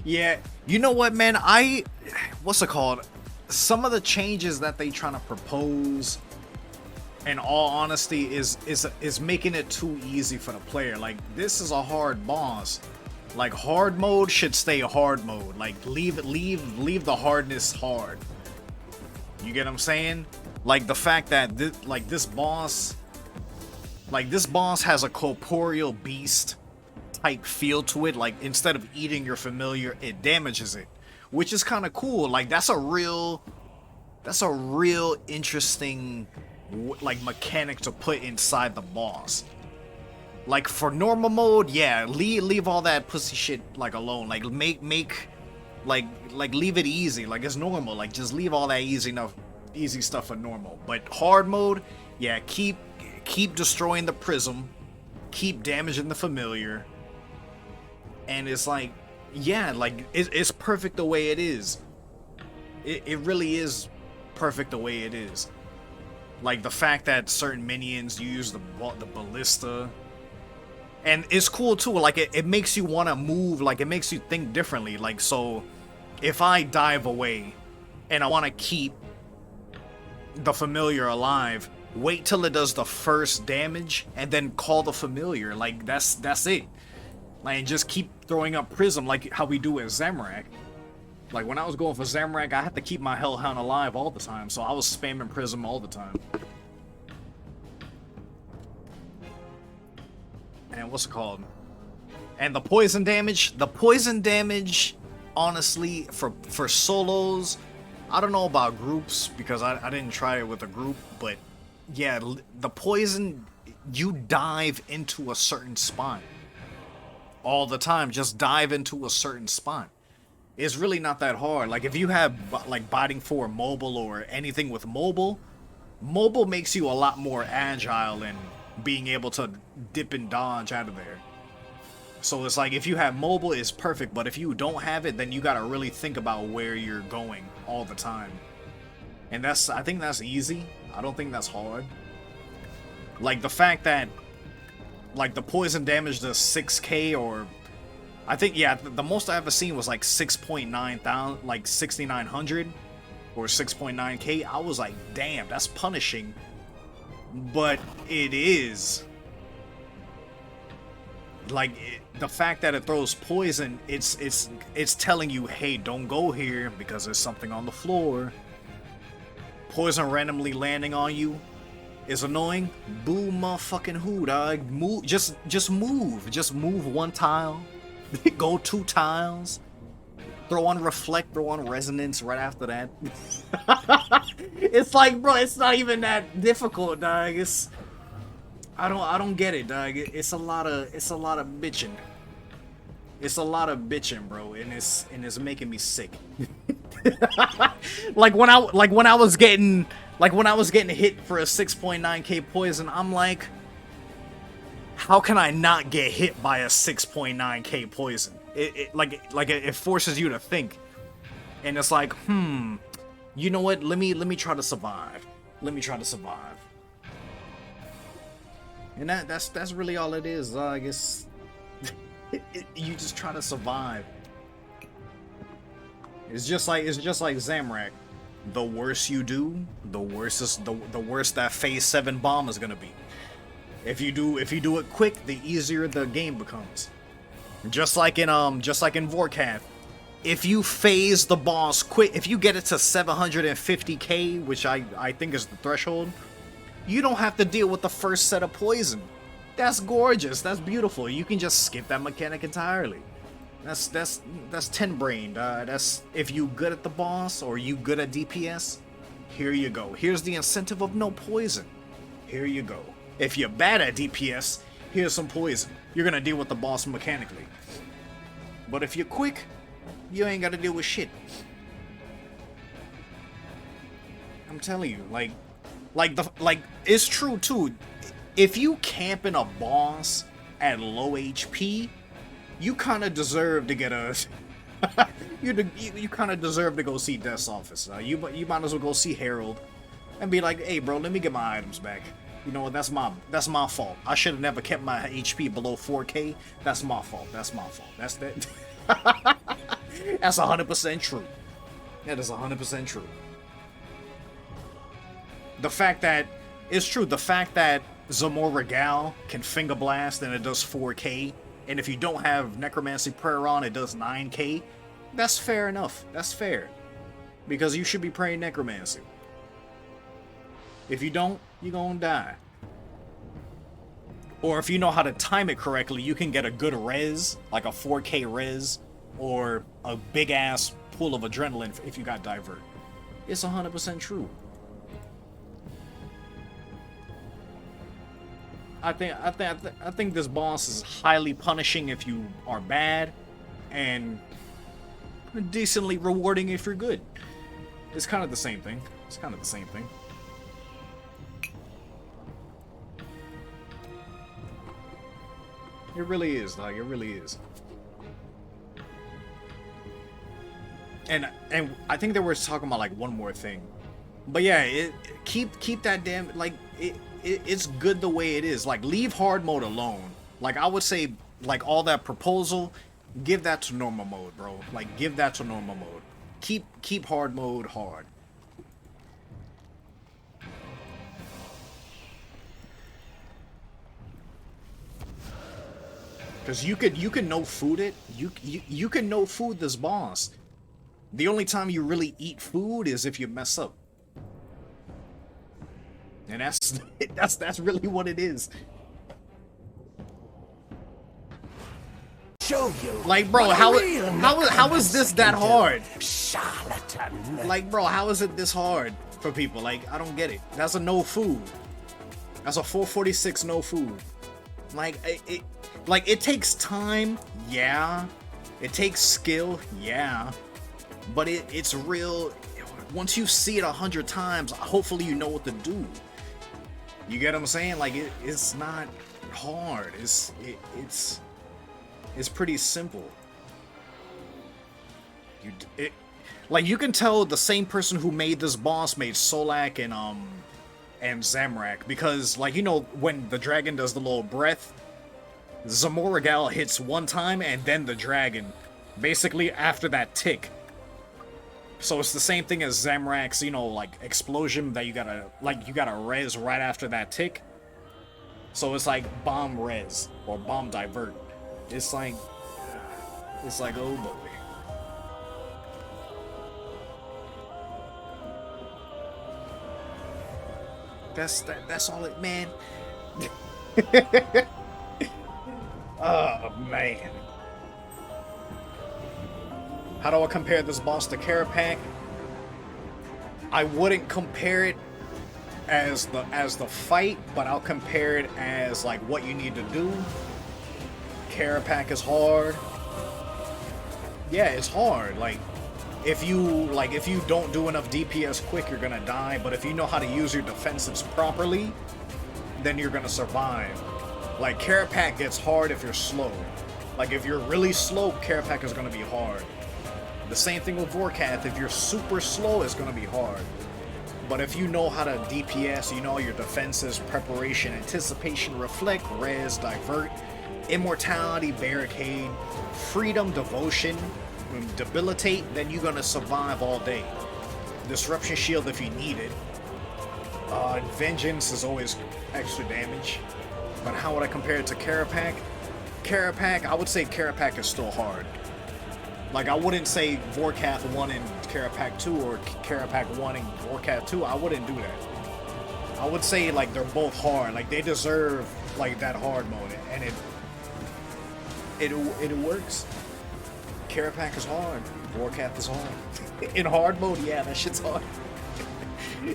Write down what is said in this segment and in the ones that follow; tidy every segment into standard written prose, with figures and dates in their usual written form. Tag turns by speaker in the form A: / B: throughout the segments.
A: Yeah, you know what, man? What's it called? Some of the changes that they trying to propose, in all honesty, is making it too easy for the player. Like, this is a hard boss. Like, hard mode should stay hard mode. Like, leave the hardness hard. You get what I'm saying? Like, the fact that this boss has a corporeal beast type feel to it. Like, instead of eating your familiar, it damages it, which is kind of cool. Like, that's a real interesting like mechanic to put inside the boss. Like, for normal mode, yeah, leave all that pussy shit like alone. Like, make like leave it easy, like it's normal. Like, just leave all that easy stuff for normal. But hard mode, yeah, keep destroying the prism, keep damaging the familiar, and it's like, yeah, like it's perfect the way it is. It really is perfect the way it is. Like, the fact that certain minions use the ballista, and it's cool too. Like, it makes you want to move. Like, it makes you think differently. Like, so if I dive away and I want to keep the familiar alive, wait till it does the first damage and then call the familiar. Like, that's it. Like, and just keep throwing up prism like how we do at Zamorak. Like, when I was going for Zamorak, I had to keep my Hellhound alive all the time, so I was spamming prism all the time. And what's it called? And the poison damage? The poison damage, honestly, for solos, I don't know about groups, because I didn't try it with a group, but yeah, the poison, you dive into a certain spot. All the time, just dive into a certain spot. It's really not that hard. Like, if you have like biting for mobile or anything with mobile makes you a lot more agile and being able to dip and dodge out of there. So it's like, if you have mobile, it's perfect, but if you don't have it, then you gotta really think about where you're going all the time. And I think that's easy. I don't think that's hard. Like, the fact that like the poison damage does 6k, or I think, yeah, the most I ever seen was like 6.9 thousand, like 6,900 or 6.9k. I was like, damn, that's punishing. But it is. Like, the fact that it throws poison, it's telling you, hey, don't go here because there's something on the floor. Poison randomly landing on you is annoying. Boo motherfucking who, dog. Move, just move. Just move one tile. Go 2 tiles. Throw on reflect, throw on resonance right after that. It's like, bro, it's not even that difficult, dog. I don't get it, dog. It's a lot of bitching. It's a lot of bitching, bro, and it's making me sick. like when I was getting hit for a 6.9k poison, I'm like, how can I not get hit by a 6.9k poison? It forces you to think, and it's like, you know what? Let me try to survive. Let me try to survive. And that's really all it is. I guess you just try to survive. It's just like Zamorak. The worse you do, the worse that phase 7 bomb is gonna be. If you do it quick, the easier the game becomes. Just like in Vorkath, if you phase the boss quick, if you get it to 750k, which I think is the threshold, you don't have to deal with the first set of poison. That's gorgeous. That's beautiful. You can just skip that mechanic entirely. That's 10 brain. That's, if you good at the boss or you good at DPS, here you go. Here's the incentive of no poison. Here you go. If you're bad at DPS, here's some poison. You're gonna deal with the boss mechanically. But if you're quick, you ain't gotta deal with shit. I'm telling you, like it's true too. If you camp in a boss at low HP, you kind of deserve to get a. you kind of deserve to go see Death's office. You might as well go see Harold, and be like, "Hey, bro, let me get my items back. You know what? That's my fault. I should have never kept my HP below 4K. That's my fault. That's my fault. That's that. That's 100% true. That is 100% true. The fact that it's true. The fact that Zamor Regal can finger blast and it does 4K, and if you don't have Necromancy Prayer on, it does 9K. That's fair enough. That's fair, because you should be praying Necromancy. If you don't, you're gonna die. Or if you know how to time it correctly, you can get a good res, like a 4K res, or a big ass pool of adrenaline if you got Divert. It's 100% true. I think this boss is highly punishing if you are bad, and decently rewarding if you're good. It's kind of the same thing. It's kind of the same thing. It really is, like, it really is. And I think they were talking about like one more thing, but yeah, keep that damn, like, it's good the way it is. Like, leave hard mode alone. Like, I would say, like, all that proposal, give that to normal mode, bro. Like, give that to normal mode. Keep hard mode hard. Because you can no food it. You can no food this boss. The only time you really eat food is if you mess up. And that's really what it is.
B: Show you.
A: Like, bro, how is this that hard?
B: Charlatan.
A: Like, bro, how is it this hard for people? Like, I don't get it. That's a no food. That's a 446 no food. Like, it takes time, yeah. It takes skill, yeah. But it's real. Once you see it 100 times, hopefully you know what to do. You get what I'm saying? Like, it's not hard. It's pretty simple. Like, you can tell the same person who made this boss made Solak and Zamrak, because, like, you know, when the dragon does the little breath, Zamor Regal hits one time and then the dragon, basically after that tick. So it's the same thing as Zamrak's, you know, like, explosion that you gotta res right after that tick. So it's like bomb res or bomb divert. It's like, oh boy. That's all it, man. Oh man. How do I compare this boss to Carapac? I wouldn't compare it as the fight, but I'll compare it as, like, what you need to do. Carapac is hard. Yeah, it's hard. Like, if you don't do enough DPS quick, you're gonna die. But if you know how to use your defensives properly, then you're gonna survive. Like, Carapac gets hard if you're slow. Like, if you're really slow, Carapac is gonna be hard. The same thing with Vorkath. If you're super slow, it's gonna be hard. But if you know how to DPS, you know your defenses, preparation, anticipation, reflect, res, divert, immortality, barricade, freedom, devotion, debilitate, then you're gonna survive all day. Disruption shield if you need it. Vengeance is always extra damage. But how would I compare it to Carapac? Carapac, I would say Carapac is still hard. Like, I wouldn't say Vorkath 1 and Carapac 2 or Carapac 1 and Vorkath 2. I wouldn't do that. I would say, like, they're both hard. Like, they deserve, like, that hard mode. And it works. Carapac is hard. Vorkath is hard. In hard mode, yeah, that shit's hard.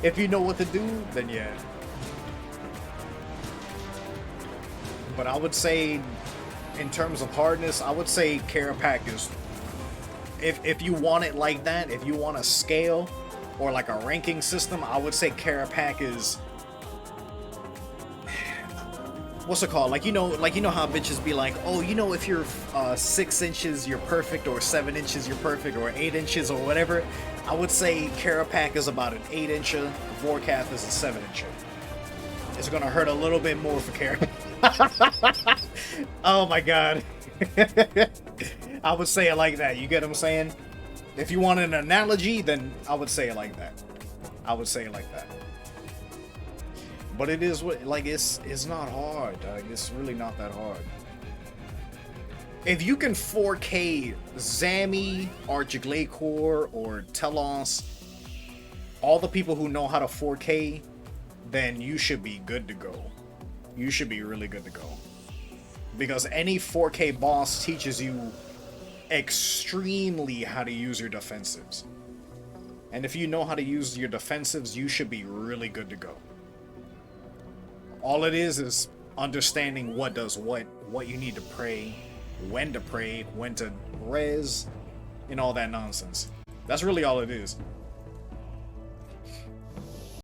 A: If you know what to do, then yeah. But I would say, in terms of hardness, I would say Carapac is... If you want it like that, if you want a scale or like a ranking system, I would say Carapac is... What's it called? Like you know how bitches be like, oh, you know, if you're 6 inches, you're perfect, or 7 inches, you're perfect, or 8 inches, or whatever. I would say Carapac is about an 8 incher, Vorkath is a 7 incher. it's gonna hurt a little bit more for Karen. Oh my god. I would say it like that. You get what I'm saying? If you want an analogy, then I would say it like that. I would say it like that. But it is what, like, it's not hard, dog. It's really not that hard. If you can 4K Zami, Archiglacore, or Telos, all the people who know how to 4K, then you should be good to go. You should be really good to go. Because any 4K boss teaches you extremely how to use your defensives. And if you know how to use your defensives, you should be really good to go. All it is understanding what does what you need to pray, when to res, and all that nonsense. That's really all it is.